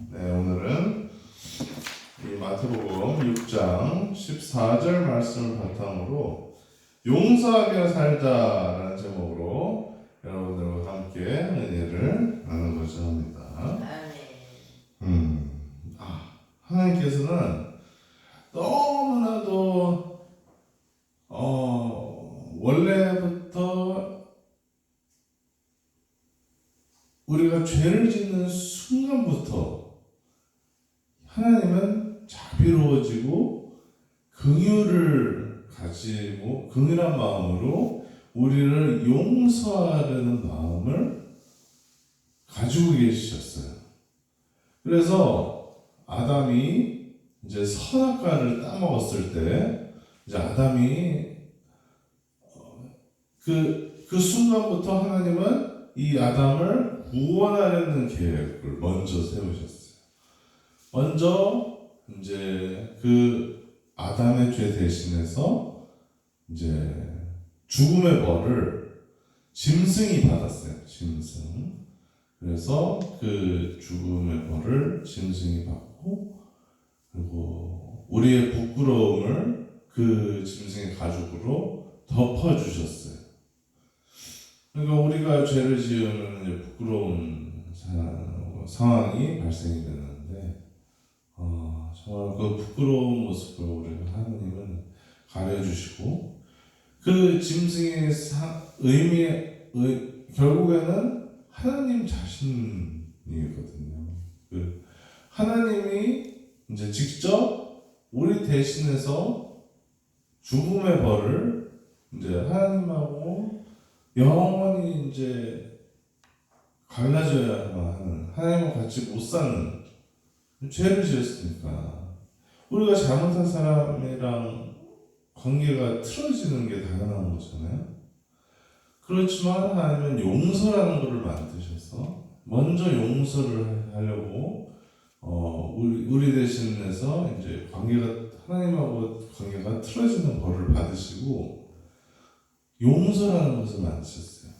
네, 오늘은 이 마태복음 6장 14절 말씀을 바탕으로 용서하며 살자라는 제목으로 여러분들과 함께 은혜를 나누고자 합니다. 하나님께서는 너무나도 원래부터 우리가 죄를 짓는 순간부터 하나님은 자비로워지고 긍휼을 가지고 긍휼한 마음으로 우리를 용서하려는 마음을 가지고 계셨어요. 그래서 아담이 이제 선악과를 따먹었을 때 이제 아담이 그 순간부터 하나님은 이 아담을 구원하려는 계획을 먼저 세우셨어요. 먼저 이제 그 아담의 죄 대신해서 이제 죽음의 벌을 짐승이 받았어요. 짐승. 그래서 그 죽음의 벌을 짐승이 받고, 그리고 우리의 부끄러움을 그 짐승의 가죽으로 덮어주셨어요. 그러니까 우리가 죄를 지으면 이제 부끄러운 상황이 발생이 되는데, 정말 그 부끄러운 모습을 우리가 하나님은 가려주시고, 그 짐승의 결국에는 하나님 자신이거든요. 하나님이 이제 직접 우리 대신해서 죽음의 벌을 이제 하나님하고 영원히 이제 갈라져야만 하는, 하나님과 같이 못 사는 죄를 지었으니까 우리가 잘못한 사람이랑 관계가 틀어지는 게 당연한 거잖아요. 그렇지만 하나님은 용서라는 것을 만드셔서 먼저 용서를 하려고 우리 대신해서 이제 하나님하고 관계가 틀어지는 벌을 받으시고 용서라는 것을 만드셨어요.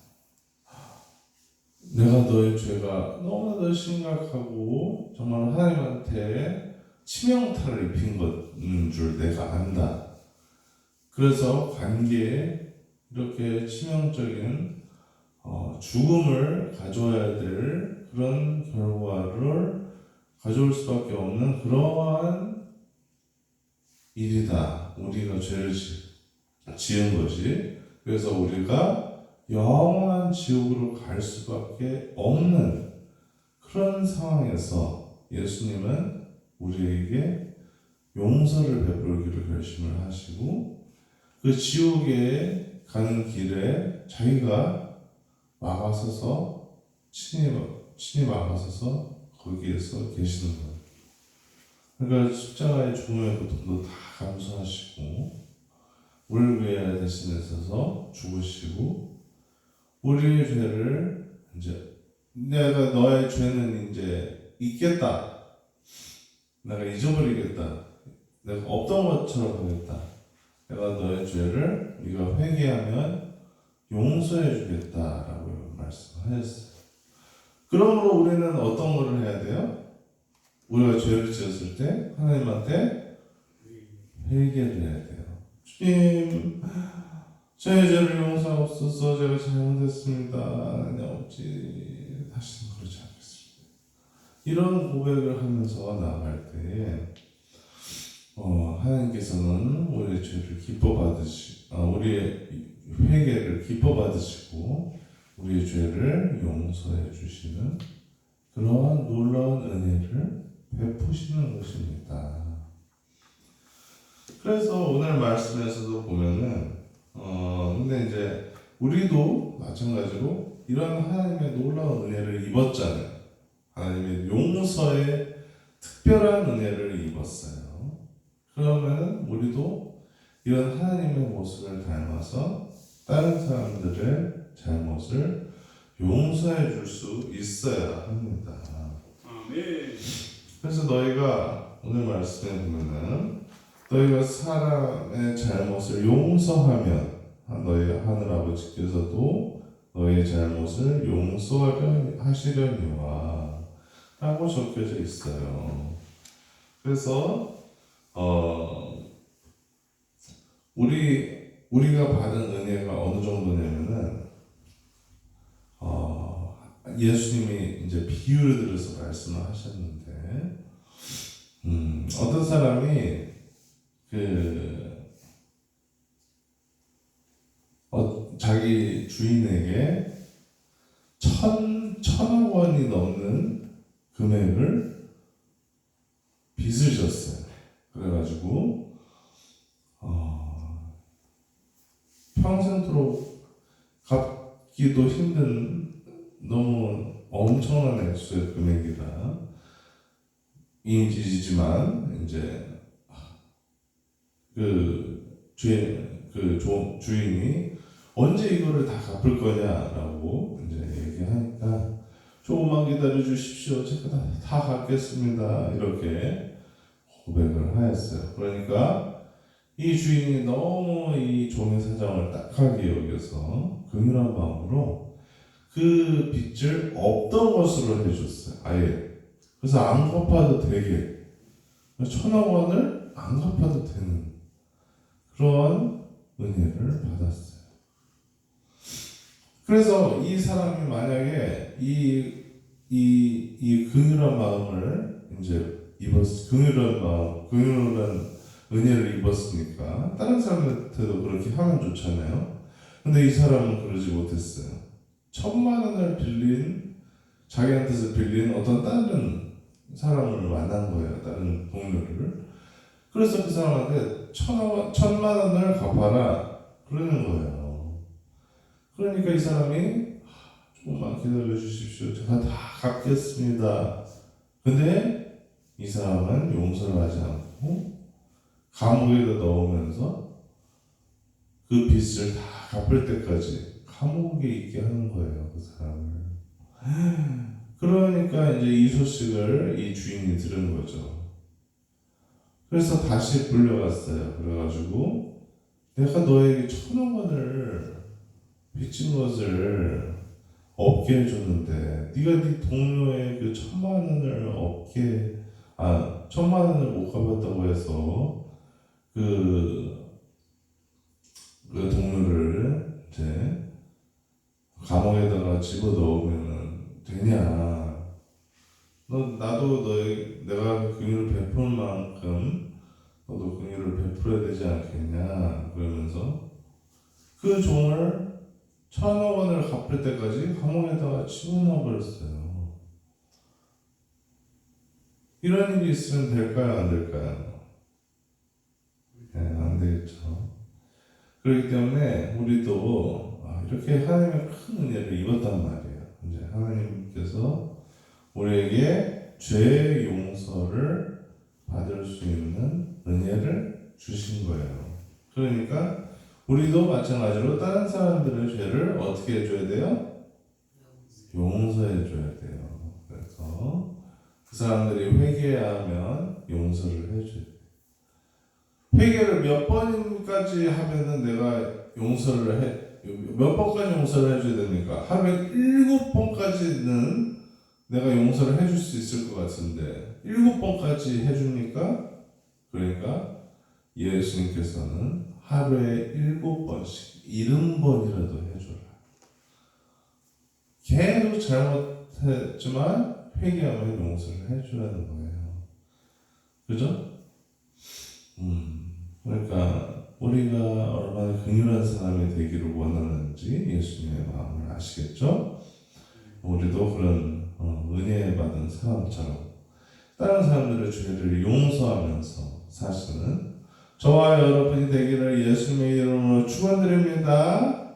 내가 너의 죄가 너무나도 심각하고 정말 하나님한테 치명타를 입힌 것인 줄 내가 안다. 그래서 관계에 이렇게 치명적인 죽음을 가져야 될 그런 결과를 가져올 수밖에 없는 그러한 일이다. 우리가 죄를 지은 것이. 그래서 우리가 영원한 지옥으로 갈 수밖에 없는 그런 상황에서 예수님은 우리에게 용서를 베풀기로 결심을 하시고, 그 지옥에 가는 길에 자기가 막아서서 친히 막아서서 거기에서 계시는 거예요. 그러니까 십자가의 종의 고통도 다 감수하시고 우리를 위해 대신해서 죽으시고, 우리의 죄를 이제 내가 너의 죄는 이제 잊겠다. 내가 잊어버리겠다. 내가 없던 것처럼 하겠다. 내가 너의 죄를 네가 회개하면 용서해 주겠다라고 말씀하셨어요. 그러므로 우리는 어떤 것을 해야 돼요? 우리가 죄를 지었을 때 하나님한테 회개를 해야 돼요. 주님, 저의 죄를 용서하옵소서. 제가 잘못했습니다. 어찌 다시는 그러지 않겠습니다. 이런 고백을 하면서 나아갈 때에 하나님께서는 우리의 죄를 우리의 회개를 기뻐 받으시고 우리의 죄를 용서해 주시는 그러한 놀라운 은혜를 베푸시는 것입니다. 그래서 오늘 말씀에서도 보면은 근데 이제 우리도 마찬가지로 이런 하나님의 놀라운 은혜를 입었잖아요. 하나님의 용서의 특별한 은혜를 입었어요. 그러면 우리도 이런 하나님의 모습을 닮아서 다른 사람들의 잘못을 용서해 줄 수 있어야 합니다. 아멘. 그래서 너희가 오늘 말씀에 보면은 너희가 사람의 잘못을 용서하면 너희 하늘아버지께서도 너희의 잘못을 용서하시려니와 라고 적혀져 있어요. 그래서 우리가 받은 은혜가 어느 정도냐면은 예수님이 이제 비유를 들어서 말씀을 하셨는데 어떤 사람이 자기 주인에게 천억 원이 넘는 금액을 빚을 졌어요. 그래가지고 평생토록 갚기도 힘든 너무 엄청난 액수의 금액이다. 인지지만 이제 주인이 언제 이거를 다 갚을 거냐라고 이제 얘기하니까 조금만 기다려 주십시오. 제가 다 갚겠습니다. 이렇게 고백을 하였어요. 그러니까 이 주인이 너무 이 종의 사정을 딱하게 여겨서 긍휼한 마음으로 그 빚을 없던 것으로 해줬어요. 아예. 그래서 안 갚아도 되게, 천억 원을 안 갚아도 되는 그런 은혜를 받았어요. 그래서 이 사람이 만약에 이 긍휼한 마음을 이제 긍휼한 은혜를 입었으니까 다른 사람한테도 그렇게 하면 좋잖아요. 근데 이 사람은 그러지 못했어요. 1,000,000원을 자기한테서 빌린 어떤 다른 사람을 만난 거예요. 다른 동료를. 그래서 그 사람한테 1,000,000원을 갚아라 그러는 거예요. 그러니까 이 사람이 조금만 기다려 주십시오. 제가 다 갚겠습니다. 근데 이 사람은 용서를 하지 않고 감옥에다 넣으면서 그 빚을 다 갚을 때까지 감옥에 있게 하는 거예요. 그 사람을. 그러니까 이제 이 소식을 이 주인이 들은 거죠. 그래서 다시 불려갔어요. 그래가지고 내가 너에게 1,000억 원을 빚진 것을 없게 해줬는데 네가 네 동료의 그 1,000,000원을 1,000,000원을 못 갚았다고 해서 그 동료를 이제 감옥에다가 집어넣으면 되냐? 나도 내가 긍휼을 베풀 만큼 너도 긍휼을 베풀어야 되지 않겠냐? 그러면서 그 종을 1,000억 원을 갚을 때까지 감옥에다가 집어넣어 버렸어요. 이런 일이 있으면 될까요? 안 될까요? 네, 안 되겠죠. 그렇기 때문에 우리도 이렇게 하나님의 큰 은혜를 입었단 말이에요. 이제 하나님께서 우리에게 죄 용서를 받을 수 있는 은혜를 주신 거예요. 그러니까 우리도 마찬가지로 다른 사람들의 죄를 어떻게 해줘야 돼요? 용서해 줘야 돼요. 그래서 그 사람들이 회개해야 하면 용서를 해줘야 돼요. 회개를 몇 번까지 하면은 내가 몇 번까지 용서를 해줘야 됩니까? 하루에 7번까지는 내가 용서를 해줄 수 있을 것 같은데 7번까지 해줍니까? 그러니까 예수님께서는 하루에 7번씩 70번이라도 해줘라. 계속 잘못했지만 회개하면 용서를 해주라는 거예요. 그죠? 그러니까 우리가 얼마나 긍휼한 사람이 되기를 원하는지 예수님의 마음을 아시겠죠? 우리도 그런 은혜 받은 사람처럼 다른 사람들의 죄를 용서하면서 사시는 저와 여러분이 되기를 예수님의 이름으로 축원드립니다.